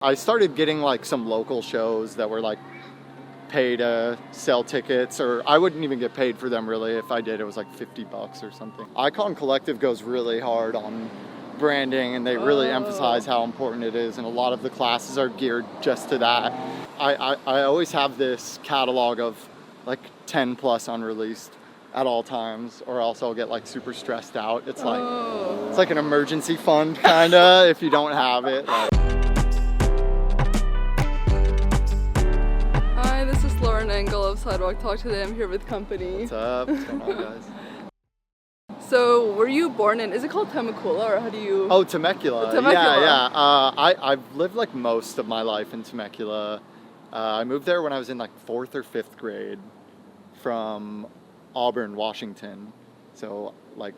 I started getting like some local shows that were like pay to sell tickets, or I wouldn't even get paid for them really. If I did, it was like $50 or something. Icon Collective goes really hard on branding, and they really emphasize how important it is, and a lot of the classes are geared just to that. I always have this catalog of like 10 plus unreleased at all times, or else I'll get like super stressed out. It's like an emergency fund kinda if you don't have it. Hi, this is Engel of Sidewalk. Talk today. I'm here with KOMPANY. What's up? What's going on, guys? So, were you born in? Is it called Temecula, or how do you? Oh, Temecula. Yeah. I've lived like most of my life in Temecula. I moved there when I was in like 4th or 5th grade from Auburn, Washington. So like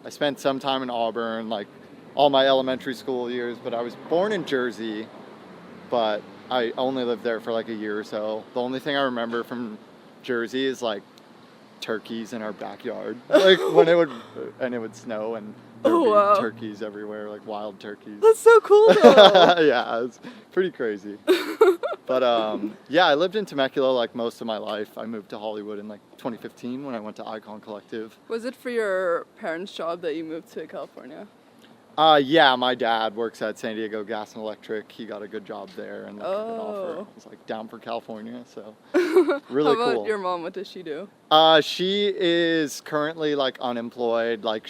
I spent some time in Auburn, like all my elementary school years, but I was born in Jersey, but I only lived there for like a year or so. The only thing I remember from Jersey is like turkeys in our backyard, like when it would snow and there would be turkeys everywhere, like wild turkeys. That's so cool though. Yeah, it's pretty crazy. But yeah, I lived in Temecula like most of my life. I moved to Hollywood in like 2015 when I went to Icon Collective. Was it for your parents' job that you moved to California? Yeah, my dad works at San Diego Gas and Electric. He got a good job there and like, a good offer. I was like down for California, so really cool. How about your mom? What does she do? She is currently like unemployed. Like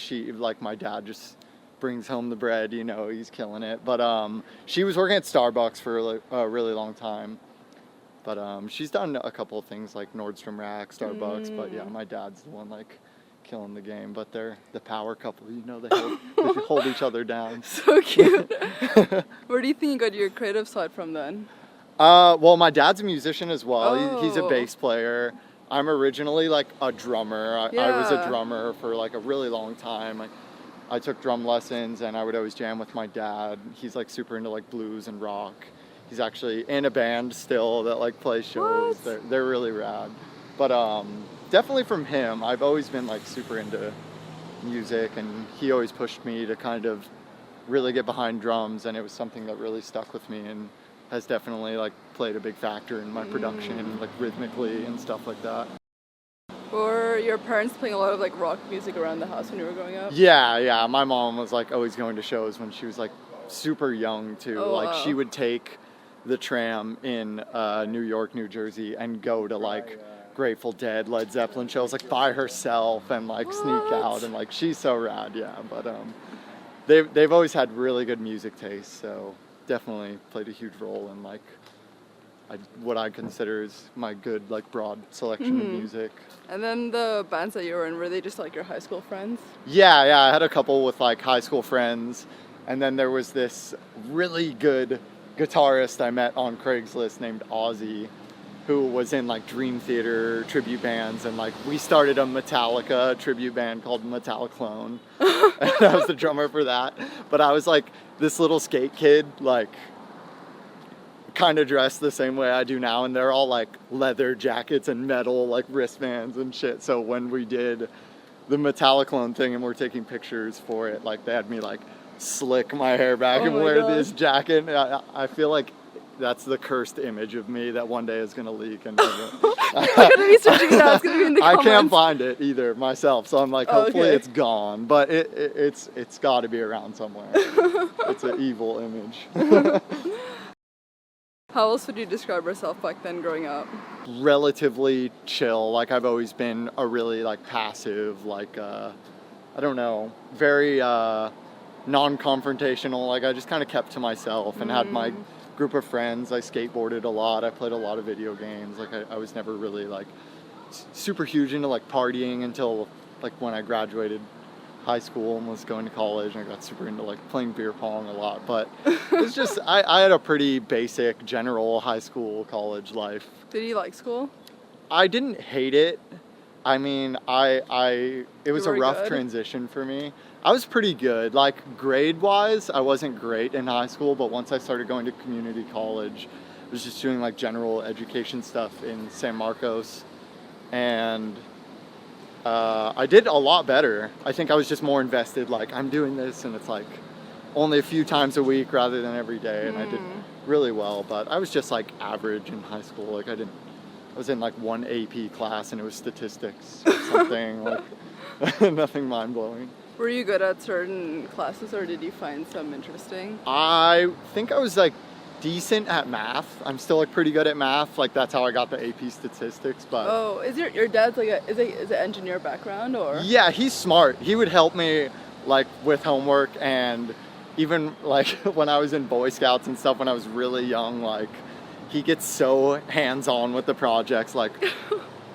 my dad just brings home the bread, you know, he's killing it. But she was working at Starbucks for a really long time. But she's done a couple of things like Nordstrom Rack, Starbucks. But yeah, my dad's the one like killing the game. But they're the power couple, you know, they hold each other down. So cute. Where do you think you got your creative side from then? Well, my dad's a musician as well. He's a bass player. I'm originally like a drummer. I was a drummer for like a really long time. I took drum lessons and I would always jam with my dad. He's like super into like blues and rock. He's actually in a band still that like plays shows. They're really rad. But definitely from him, I've always been like super into music, and he always pushed me to kind of really get behind drums, and it was something that really stuck with me and has definitely like played a big factor in my production, like rhythmically and stuff like that. Were your parents playing a lot of like rock music around the house when you were growing up? Yeah. My mom was like always going to shows when she was like super young too. She would take the tram in New York, New Jersey, and go to like Grateful Dead, Led Zeppelin shows like by herself and like sneak out, and like she's so rad. Yeah, but they've always had really good music taste, so definitely played a huge role in like what I consider is my good like broad selection of music. And then the bands that you were in, were they just like your high school friends? Yeah, I had a couple with like high school friends, and then there was this really good guitarist I met on Craigslist named Ozzy, who was in like Dream Theater tribute bands, and like we started a Metallica tribute band called Metalliclone. And I was the drummer for that. But I was like this little skate kid, like kind of dressed the same way I do now, and they're all like leather jackets and metal like wristbands and shit. So when we did the Metalliclone thing and we're taking pictures for it, like they had me like slick my hair back and wear this jacket. I feel like that's the cursed image of me that one day is going to leak. And I'm going to be searching it out. It's going to be in the comments. I can't find it either myself, so I'm like, hopefully it's gone. But it's got to be around somewhere. It's an evil image. How else would you describe yourself back then growing up? Relatively chill. Like I've always been a really like passive, like I don't know, very non-confrontational. Like I just kind of kept to myself and had my group of friends. I skateboarded a lot. I played a lot of video games. Like I was never really like super huge into like partying until like when I graduated high school and was going to college, and I got super into like playing beer pong a lot. But it's just I had a pretty basic general high school college life. Did you like school? I didn't hate it. I mean, it was a rough transition for me. I was pretty good. Like grade-wise, I wasn't great in high school, but once I started going to community college, I was just doing like general education stuff in San Marcos, and I did a lot better. I think I was just more invested. Like I'm doing this, and it's like only a few times a week rather than every day, and I did really well, but I was just like average in high school. Like I was in like one AP class and it was statistics or something, like nothing mind-blowing. Were you good at certain classes or did you find some interesting? I think I was like decent at math. I'm still like pretty good at math. Like that's how I got the AP statistics, but... Oh, is your dad's like is it engineer background or? Yeah, he's smart. He would help me like with homework, and even like when I was in Boy Scouts and stuff when I was really young, like he gets so hands-on with the projects. Like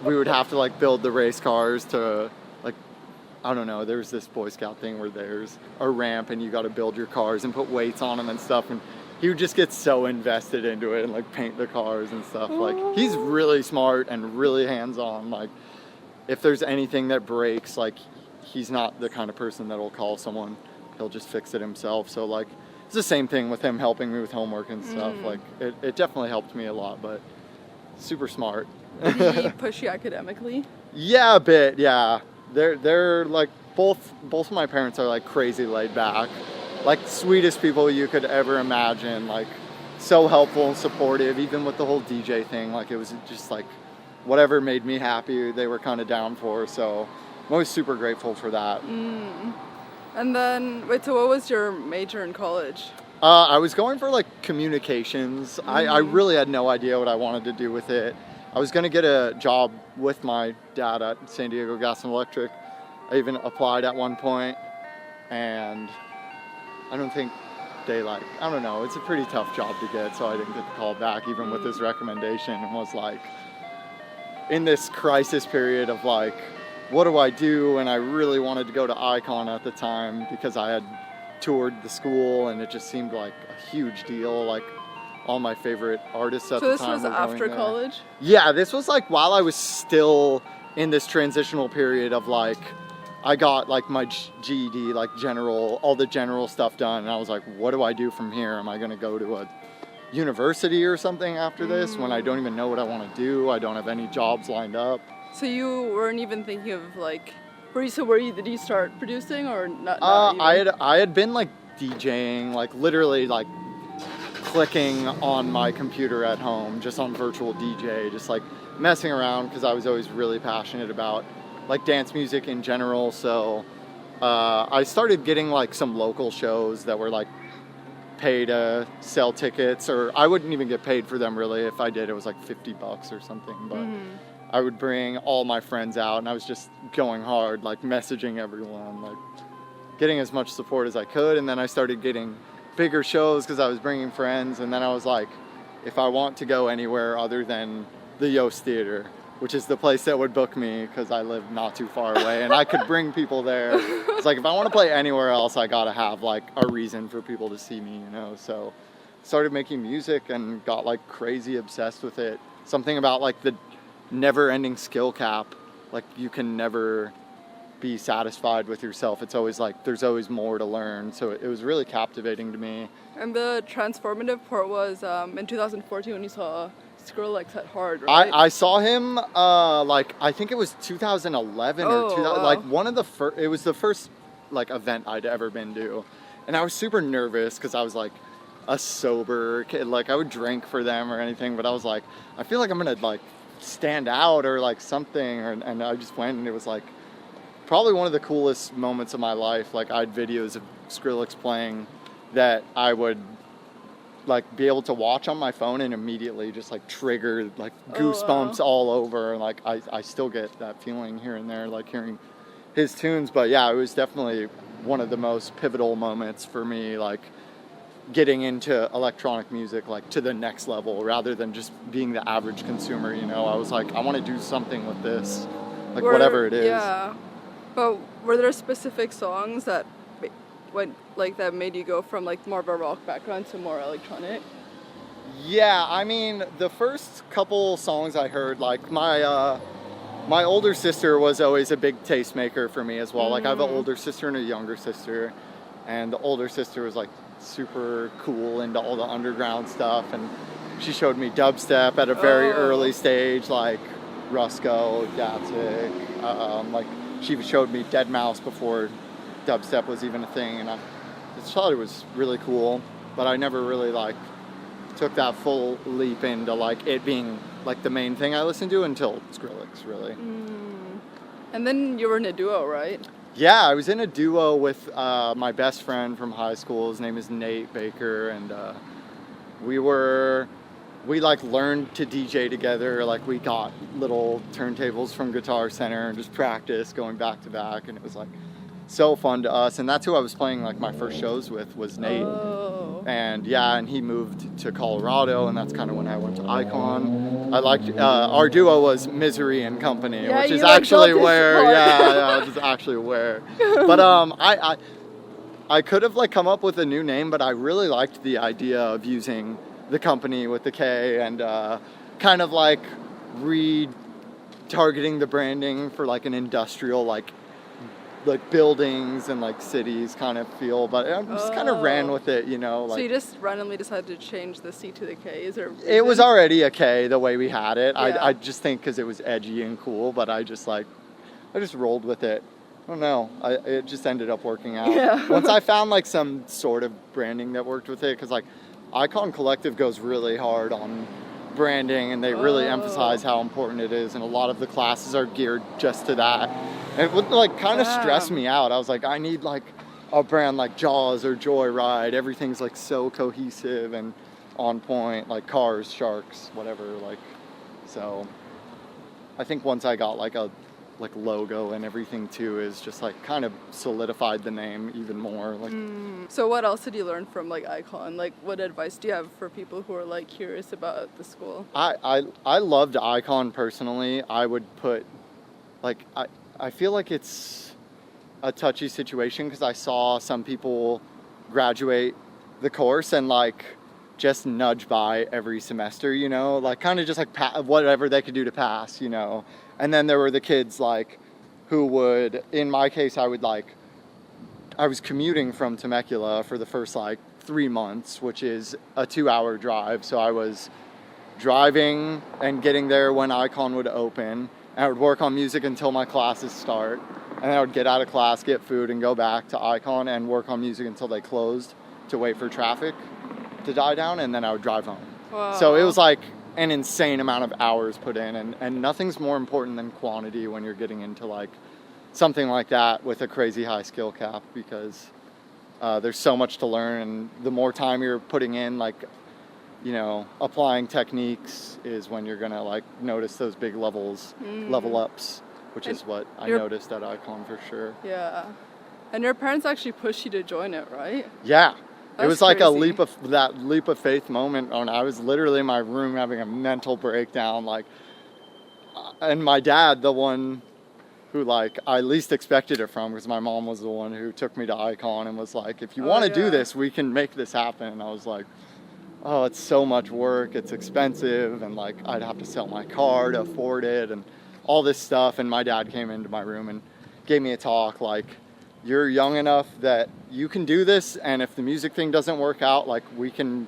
we would have to like build the race cars to like, I don't know, there's this Boy Scout thing where there's a ramp and you got to build your cars and put weights on them and stuff, and he would just get so invested into it and like paint the cars and stuff. Like he's really smart and really hands-on. Like if there's anything that breaks, like he's not the kind of person that'll call someone. He'll just fix it himself. So like it's the same thing with him helping me with homework and stuff. Like it definitely helped me a lot, but super smart. Did he push you academically? Yeah, a bit. Yeah, they're like both of my parents are like crazy laid back, like sweetest people you could ever imagine. Like so helpful and supportive, even with the whole DJ thing. Like it was just like whatever made me happy, they were kind of down for. So I'm always super grateful for that. And then, wait, so what was your major in college? I was going for like communications. I really had no idea what I wanted to do with it. I was going to get a job with my dad at San Diego Gas and Electric. I even applied at one point, and I don't think they I don't know, it's a pretty tough job to get, so I didn't get the call back even with this recommendation, and was like in this crisis period of like, what do I do? And I really wanted to go to Icon at the time because I had toured the school and it just seemed like a huge deal. Like all my favorite artists at the time. So this was after college? Yeah, this was like while I was still in this transitional period of like, I got like my GED, like all the general stuff done. And I was like, what do I do from here? Am I going to go to a university or something after this when I don't even know what I want to do? I don't have any jobs lined up. So you weren't even thinking of like, did you start producing or not? I had been like DJing, like literally like clicking on my computer at home, just on virtual DJ, just like messing around because I was always really passionate about like dance music in general. So I started getting like some local shows that were like pay to sell tickets, or I wouldn't even get paid for them really. If I did, it was like $50 or something, but I would bring all my friends out and I was just going hard, like messaging everyone, like getting as much support as I could. And then I started getting bigger shows because I was bringing friends. And then I was like, if I want to go anywhere other than the Jauz Theater, which is the place that would book me because I live not too far away and I could bring people there. It's like, if I want to play anywhere else, I got to have like a reason for people to see me, you know? So started making music and got like crazy obsessed with it. Something about like the never-ending skill cap. Like you can never be satisfied with yourself. It's always like there's always more to learn. So it was really captivating to me. And the transformative part was in 2014 when you saw Skrillex at Hard, right? I saw him like I think it was 2011 or 2000, like one of the first. It was the first like event I'd ever been to, and I was super nervous because I was like a sober kid. Like I would drink for them or anything, but I was like, I feel like I'm gonna like stand out or like something, and I just went, and it was like probably one of the coolest moments of my life. Like I had videos of Skrillex playing that I would like be able to watch on my phone and immediately just like trigger like goosebumps all over. Like I still get that feeling here and there, like hearing his tunes. But yeah, it was definitely one of the most pivotal moments for me, like getting into electronic music like to the next level rather than just being the average consumer, you know. I was like, I want to do something with this, like whatever it is. Yeah, but were there specific songs that that made you go from like more of a rock background to more electronic? Yeah, I mean the first couple songs I heard, like my older sister was always a big tastemaker for me as well. Like I have an older sister and a younger sister, and the older sister was like super cool into all the underground stuff, and she showed me dubstep at a very early stage, like Rusko, Datsik. Like she showed me Deadmau5 before dubstep was even a thing, and I just thought it was really cool, but I never really like took that full leap into like it being like the main thing I listened to until Skrillex, really. And then you were in a duo, right? Yeah, I was in a duo with my best friend from high school. His name is Nate Baker, and we like learned to DJ together. Like we got little turntables from Guitar Center and just practiced going back to back, and it was like so fun to us. And that's who I was playing like my first shows with was Nate. And yeah, and he moved to Colorado, and that's kind of when I went to Icon. I liked our duo was Misery and Company, which is actually where which is actually where. But I could have like come up with a new name, but I really liked the idea of using the company with the K and kind of like retargeting the branding for like an industrial like buildings and like cities kind of feel, but I just kind of ran with it, you know. Like, so you just randomly decided to change the C to the K? Is there a reason? It was already a K the way we had it. Yeah. I just think because it was edgy and cool, but I just rolled with it. I don't know. It just ended up working out. Yeah. Once I found like some sort of branding that worked with it, because like Icon Collective goes really hard on branding, and they really emphasize how important it is, and a lot of the classes are geared just to that. And it would like kind of stress me out. I was like, I need like a brand like Jauz or Joyride. Everything's like so cohesive and on point, like cars, sharks, whatever. Like, so I think once I got like a logo and everything too, is just like kind of solidified the name even more. Like, so what else did you learn from like Icon? Like, what advice do you have for people who are like curious about the school? I loved Icon personally. I would put like I feel like it's a touchy situation because I saw some people graduate the course and like just nudge by every semester, you know, like kind of just like whatever they could do to pass, you know. And then there were the kids like who would, in my case, I was commuting from Temecula for the first like 3 months, which is a 2-hour drive. So I was driving and getting there when Icon would open, and I would work on music until my classes start. And then I would get out of class, get food, and go back to Icon and work on music until they closed to wait for traffic to die down, and then I would drive home. Wow. So it was like an insane amount of hours put in, and nothing's more important than quantity when you're getting into like something like that with a crazy high skill cap, because there's so much to learn, and the more time you're putting in, like, you know, applying techniques is when you're gonna like notice those big level ups, which is what I noticed at Icon for sure. Yeah. And your parents actually pushed you to join it, right? Yeah. It was like a leap of faith moment. And I was literally in my room having a mental breakdown, like, and my dad, the one who like I least expected it from, because my mom was the one who took me to Icon and was like, if you want to do this, we can make this happen. And I was like, oh, it's so much work, it's expensive, and like I'd have to sell my car to afford it and all this stuff. And my dad came into my room and gave me a talk like, you're young enough that you can do this, and if the music thing doesn't work out, like we can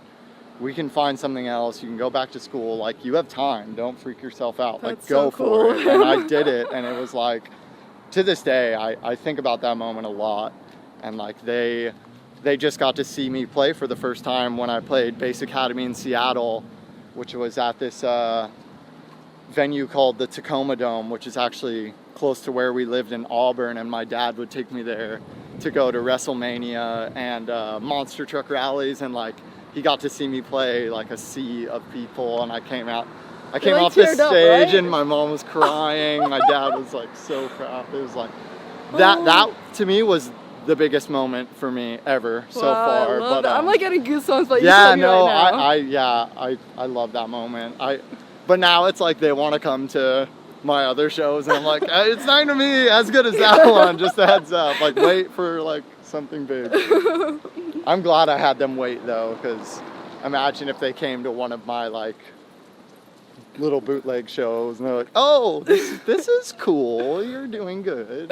find something else. You can go back to school. Like, you have time. Don't freak yourself out. Like, go for it. And I did it, and it was like, to this day, I think about that moment a lot. And like they just got to see me play for the first time when I played Bass Academy in Seattle, which was at this venue called the Tacoma Dome, which is actually close to where we lived in Auburn, and my dad would take me there to go to WrestleMania and monster truck rallies, and like he got to see me play like a sea of people, and I came off the stage, right? And my mom was crying. My dad was like so proud. It was like that to me was the biggest moment for me ever so far. But I'm like getting goosebumps. But yeah, no, right now. I love that moment. But now it's like they want to come to my other shows, and I'm like, it's not gonna be as good as that one, just a heads up, like wait for like something big. I'm glad I had them wait though, because imagine if they came to one of my like little bootleg shows and they're like, oh, this is cool, you're doing good.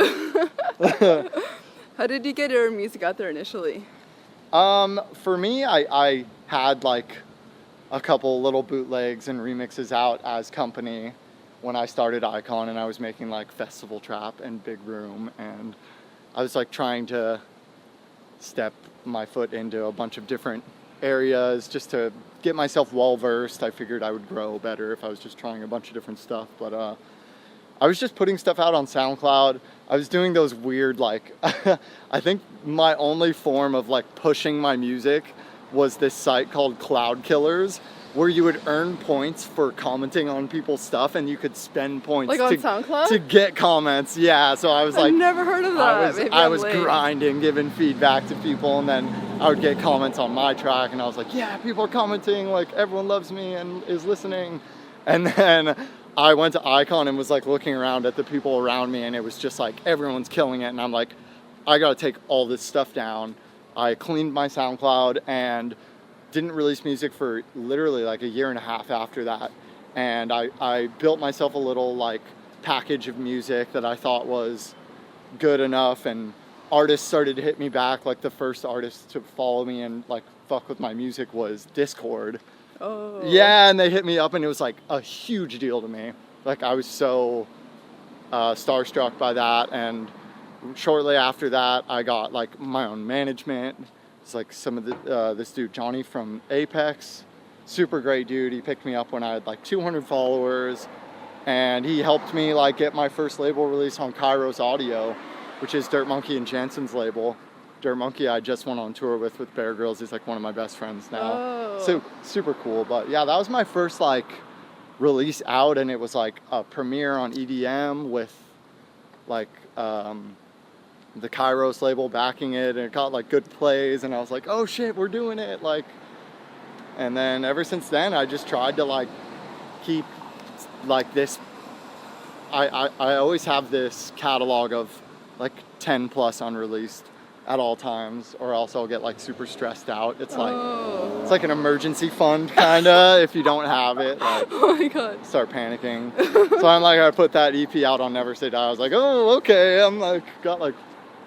How did you get your music out there initially? For me, I had like a couple little bootlegs and remixes out as Company when I started Icon, and I was making like festival trap and big room, and I was like trying to step my foot into a bunch of different areas just to get myself well versed. I figured I would grow better if I was just trying a bunch of different stuff. But I was just putting stuff out on SoundCloud. I was doing those weird, like, I think my only form of like pushing my music was this site called Cloud Killers, where you would earn points for commenting on people's stuff, and you could spend points Like on SoundCloud? to get comments. Yeah, so I was like, I've never heard of that. I was grinding, giving feedback to people, and then I would get comments on my track, and I was like, yeah, people are commenting, like everyone loves me and is listening. And then I went to Icon and was like looking around at the people around me, and it was just like everyone's killing it, and I'm like, I gotta take all this stuff down. I cleaned my SoundCloud and didn't release music for literally like a year and a half after that. And I built myself a little like package of music that I thought was good enough, and artists started to hit me back. Like the first artist to follow me and like fuck with my music was Discord. Oh. Yeah, and they hit me up, and it was like a huge deal to me. Like I was so starstruck by that. And shortly after that, I got like my own management. It's like some of the this dude Johnny from Apex, super great dude. He picked me up when I had like 200 followers, and he helped me like get my first label release on Kairos Audio, which is Dirt Mokey and Jensen's label. Dirt Mokey I just went on tour with Bear Grillz. He's like one of my best friends now. Oh. So super cool. But yeah, that was my first like release out, and it was like a premiere on EDM with like the Kairos label backing it, and it got like good plays, and I was like, oh shit, we're doing it. Like, and then ever since then I just tried to like keep like this. I always have this catalog of like 10 plus unreleased at all times, or else I'll get like super stressed out. It's like it's like an emergency fund kinda. If you don't have it, like, oh my god, start panicking. So I'm like, I put that EP out on Never Say Die. I was like, oh okay, I'm like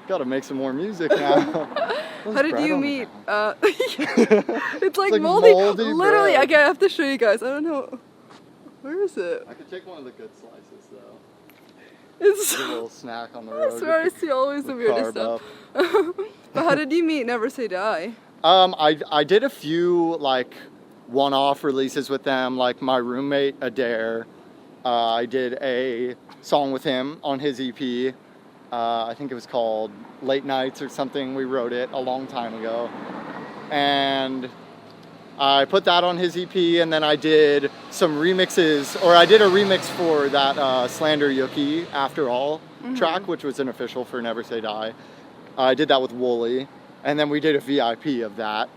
gotta make some more music now. How did you meet? It's like moldy. Literally, bread. I have to show you guys. I don't know. Where is it? I could take one of the good slices though. It's A little snack on the I road. swear I see always the weirdest stuff. But how did you meet Never Say Die? I did a few like one-off releases with them. Like my roommate Adair, I did a song with him on his EP. I think it was called Late Nights or something. We wrote it a long time ago, and I put that on his EP. And then I did some remixes, or I did a remix for that Slander Yuki After All track, which was an official for Never Say Die. I did that with Wooly, and then we did a VIP of that,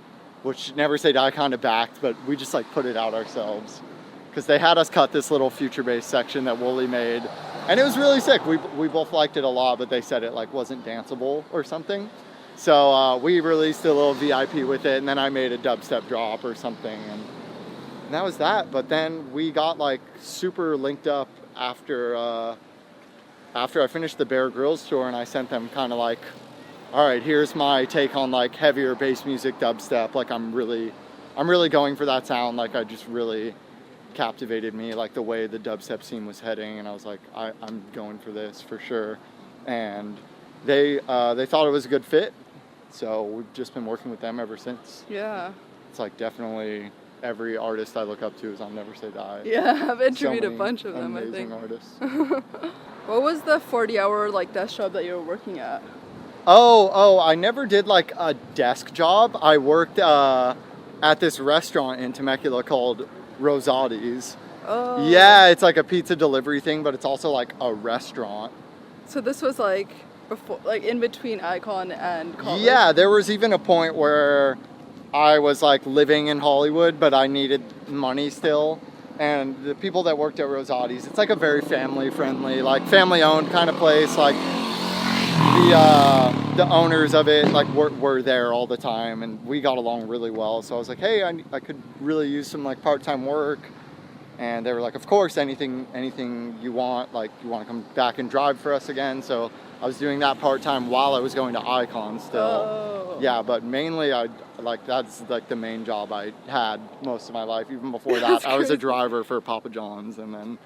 which Never Say Die kind of backed, but we just like put it out ourselves because they had us cut this little future-based section that Wooly made, and it was really sick. We both liked it a lot, but they said it like wasn't danceable or something. So we released a little VIP with it, and then I made a dubstep drop or something, and that was that. But then we got like super linked up after I finished the Bear Grillz tour, and I sent them kind of like, all right, here's my take on like heavier bass music dubstep. Like I'm really going for that sound. Like I just really captivated me, like the way the dubstep scene was heading, and I was like, I'm going for this for sure. And they thought it was a good fit, so we've just been working with them ever since. Yeah. It's like definitely every artist I look up to is on Never Say Die. Yeah, I've interviewed a bunch of them, I think. Amazing artists. What was the 40-hour like desk job that you were working at? Oh, I never did like a desk job. I worked at this restaurant in Temecula called Rosati's. Oh. Yeah, it's like a pizza delivery thing, but it's also like a restaurant. So this was like before, like in between Icon and college? Yeah, there was even a point where I was like living in Hollywood, but I needed money still. And the people that worked at Rosati's, it's like a very family-friendly, like family-owned kind of place. Like the owners of it like were there all the time, and we got along really well. So I was like, hey, I could really use some like part-time work. And they were like, of course, anything you want. Like, you want to come back and drive for us again? So I was doing that part-time while I was going to Icon still. Oh. Yeah, but mainly that's like the main job I had most of my life. Even before that, I was a driver for Papa John's, and then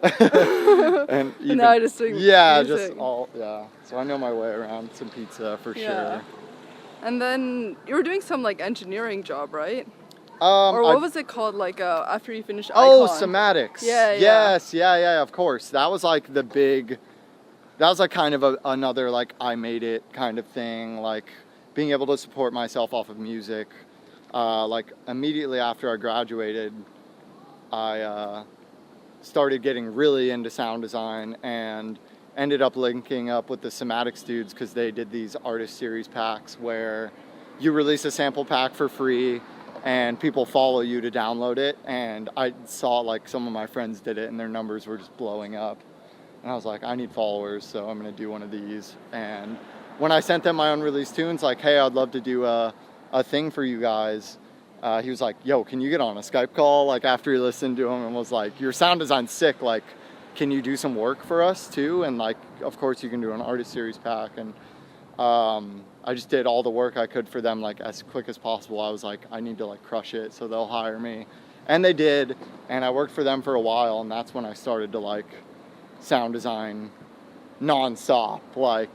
and even, now I just doing yeah, music. just all yeah. So I know my way around some pizza for sure. And then you were doing some like engineering job, right? Or what was it called, like after you finished Oh, Icon? Cymatics. Yeah. Yes, yeah, of course. That was like that was like kind of another like I made it kind of thing, like being able to support myself off of music. Like immediately after I graduated, I started getting really into sound design and ended up linking up with the Cymatics dudes because they did these artist series packs where you release a sample pack for free and people follow you to download it. And I saw like some of my friends did it and their numbers were just blowing up. And I was like, I need followers, so I'm going to do one of these. And when I sent them my unreleased tunes, like, hey, I'd love to do a thing for you guys. He was like, yo, can you get on a Skype call? Like after he listened to him and was like, your sound design's sick. Like, can you do some work for us too? And like, of course you can do an artist series pack. And I just did all the work I could for them, like as quick as possible. I was like, I need to like crush it so they'll hire me. And they did. And I worked for them for a while. And that's when I started to like sound design nonstop, like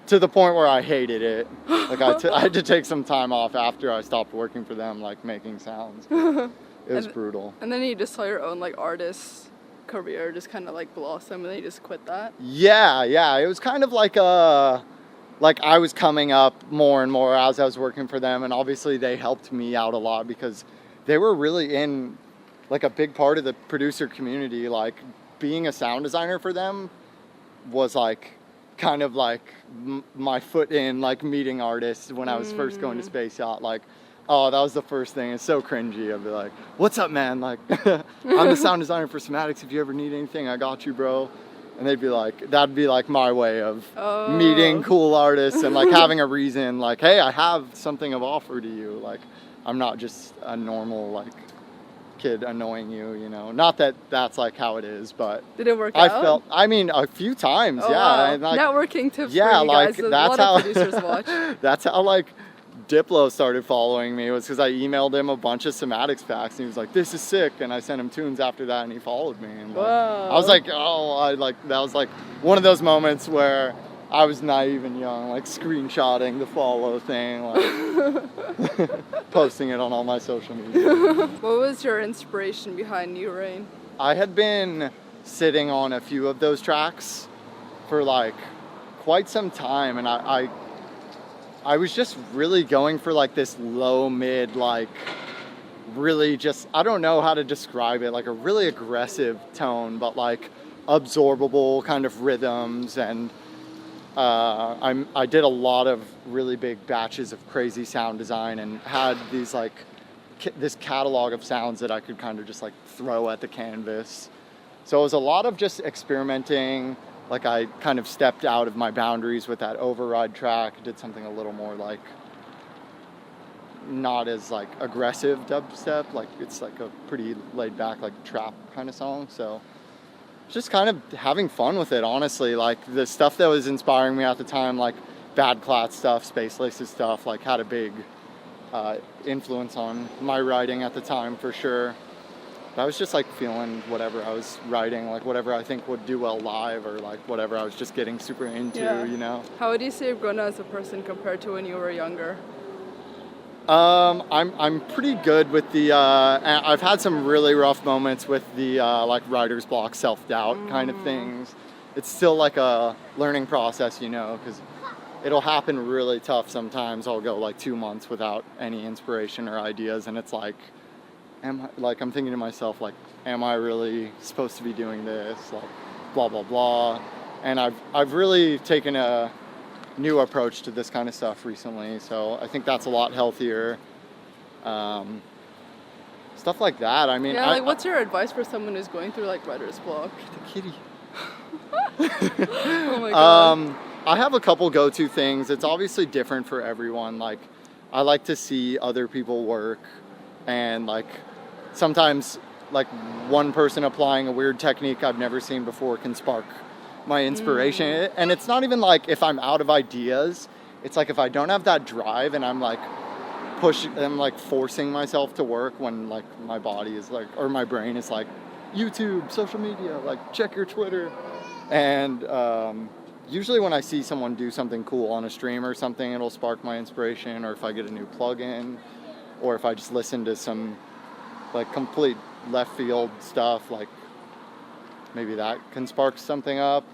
to the point where I hated it. Like I had to take some time off after I stopped working for them, like making sounds. It was brutal. And then you just saw your own like artist career just kind of like blossom, and then you just quit that. Yeah. It was kind of like I was coming up more and more as I was working for them, and obviously they helped me out a lot because they were really in like a big part of the producer community. Like being a sound designer for them was like kind of like my foot in like meeting artists when I was first going to Space Yacht. Like, oh, that was the first thing. It's so cringy. I'd be like, what's up, man? Like, I'm the sound designer for Cymatics. If you ever need anything, I got you, bro. And they'd be like, that'd be like my way of meeting cool artists and like having a reason, like, hey, I have something of offer to you. Like, I'm not just a normal like kid annoying you, you know. Not that that's like how it is, but did it work out? I mean, a few times, yeah. Wow. And, like, networking tips yeah, for you like guys. that's a lot how of producers watch. That's how like Diplo started following me, was because I emailed him a bunch of Cymatics packs and he was like, this is sick, and I sent him tunes after that and he followed me. And like, I was like, that was like one of those moments where I was naive and young, like screenshotting the follow thing, like posting it on all my social media. What was your inspiration behind New Rain? I had been sitting on a few of those tracks for like quite some time, and I was just really going for like this low mid, like really just, I don't know how to describe it, like a really aggressive tone, but like absorbable kind of rhythms. And I did a lot of really big batches of crazy sound design and had these like this catalog of sounds that I could kind of just like throw at the canvas. So it was a lot of just experimenting. Like I kind of stepped out of my boundaries with that override track, did something a little more like not as like aggressive dubstep, like it's like a pretty laid back like trap kind of song. So just kind of having fun with it, honestly. Like the stuff that was inspiring me at the time, like Bad Clat stuff, Space Laces stuff, like had a big influence on my writing at the time for sure. But I was just like feeling whatever I was writing, like whatever I think would do well live, or like whatever I was just getting super into, you know. How would you say you've grown as a person compared to when you were younger? I'm pretty good with the, I've had some really rough moments with the like writer's block, self-doubt kind of things. It's still like a learning process, you know, because it'll happen really tough sometimes. I'll go like 2 months without any inspiration or ideas, and it's like, I'm thinking to myself, like, am I really supposed to be doing this? Like, blah, blah, blah. And I've really taken a new approach to this kind of stuff recently, so I think that's a lot healthier. Stuff like that. I mean, what's your advice for someone who's going through like writer's block? The kitty. Oh my god. I have a couple go-to things. It's obviously different for everyone. Like, I like to see other people work, and like sometimes like one person applying a weird technique I've never seen before can spark my inspiration. And it's not even like if I'm out of ideas, it's like if I don't have that drive and I'm like forcing myself to work when like my body is like, or my brain is like, YouTube, social media, like check your Twitter. And usually when I see someone do something cool on a stream or something, it'll spark my inspiration, or if I get a new plugin, or if I just listen to some like complete left field stuff, like maybe that can spark something up.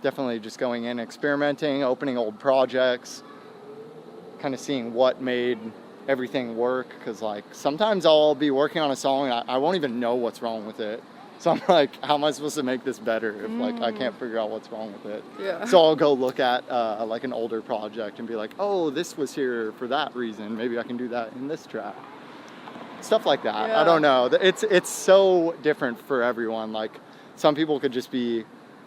Definitely just going in, experimenting, opening old projects, kind of seeing what made everything work, because like sometimes I'll be working on a song and I won't even know what's wrong with it. So I'm like, how am I supposed to make this better if like I can't figure out what's wrong with it? Yeah. So I'll go look at like an older project and be like, oh, this was here for that reason. Maybe I can do that in this track. Stuff like that. Yeah. I don't know. It's so different for everyone. Like some people could just be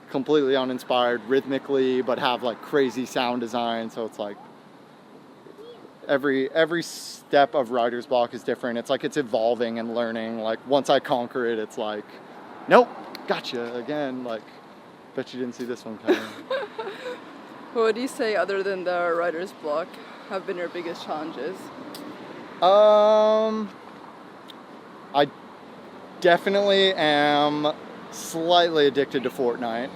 completely uninspired rhythmically, but have like crazy sound design. So it's like every step of writer's block is different. It's like it's evolving and learning. Like once I conquer it, it's like, nope, gotcha again. Like, bet you didn't see this one coming. What do you say, other than the writer's block, have been your biggest challenges? I definitely am slightly addicted to Fortnite.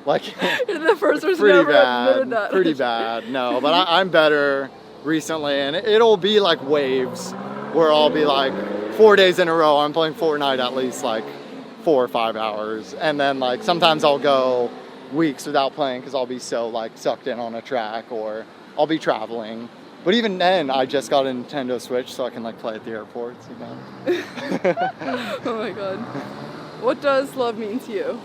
Like, You're the first person pretty to ever bad, admitted that. pretty bad. No, but I'm better recently, and it'll be like waves, where I'll be like 4 days in a row I'm playing Fortnite at least like 4 or 5 hours, and then like sometimes I'll go weeks without playing because I'll be so like sucked in on a track, or I'll be traveling. But even then, I just got a Nintendo Switch so I can like play at the airports, you know. Oh my god. What does love mean to you?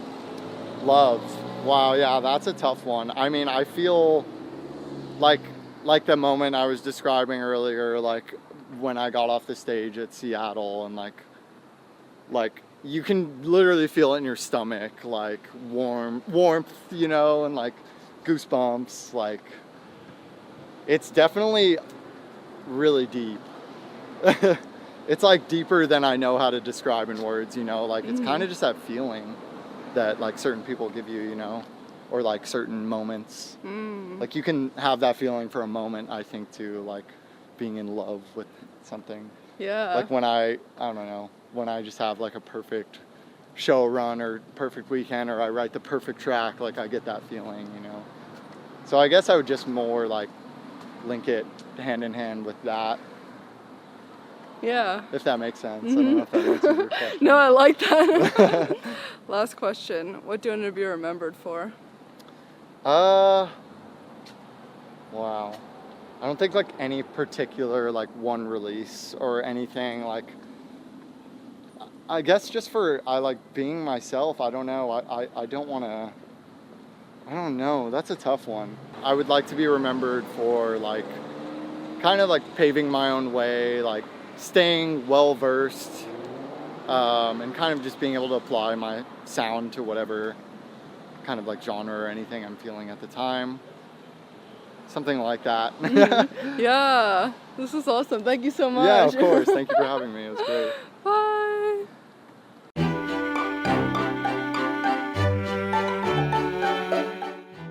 Love. Wow, yeah, that's a tough one. I mean, I feel like the moment I was describing earlier, like when I got off the stage at Seattle, and like you can literally feel it in your stomach, like warmth, you know, and like goosebumps. Like it's definitely really deep. It's like deeper than I know how to describe in words, you know, like it's kind of just that feeling that like certain people give you, you know, or like certain moments. Like you can have that feeling for a moment, I think, too, like being in love with something. Yeah. Like when I don't know, when I just have like a perfect show run or perfect weekend, or I write the perfect track, like I get that feeling, you know. So I guess I would just more like link it hand in hand with that. Yeah. If that makes sense. I don't know if that answers your question. No, I like that. Last question. What do you want to be remembered for? Wow. I don't think like any particular like one release or anything. Like I guess just for I like being myself. I don't know. I don't want to. I don't know. That's a tough one. I would like to be remembered for like kind of like paving my own way, like staying well versed, and kind of just being able to apply my sound to whatever kind of like genre or anything I'm feeling at the time. Something like that. Yeah, this is awesome. Thank you so much. Yeah, of course. Thank you for having me. It was great. Bye.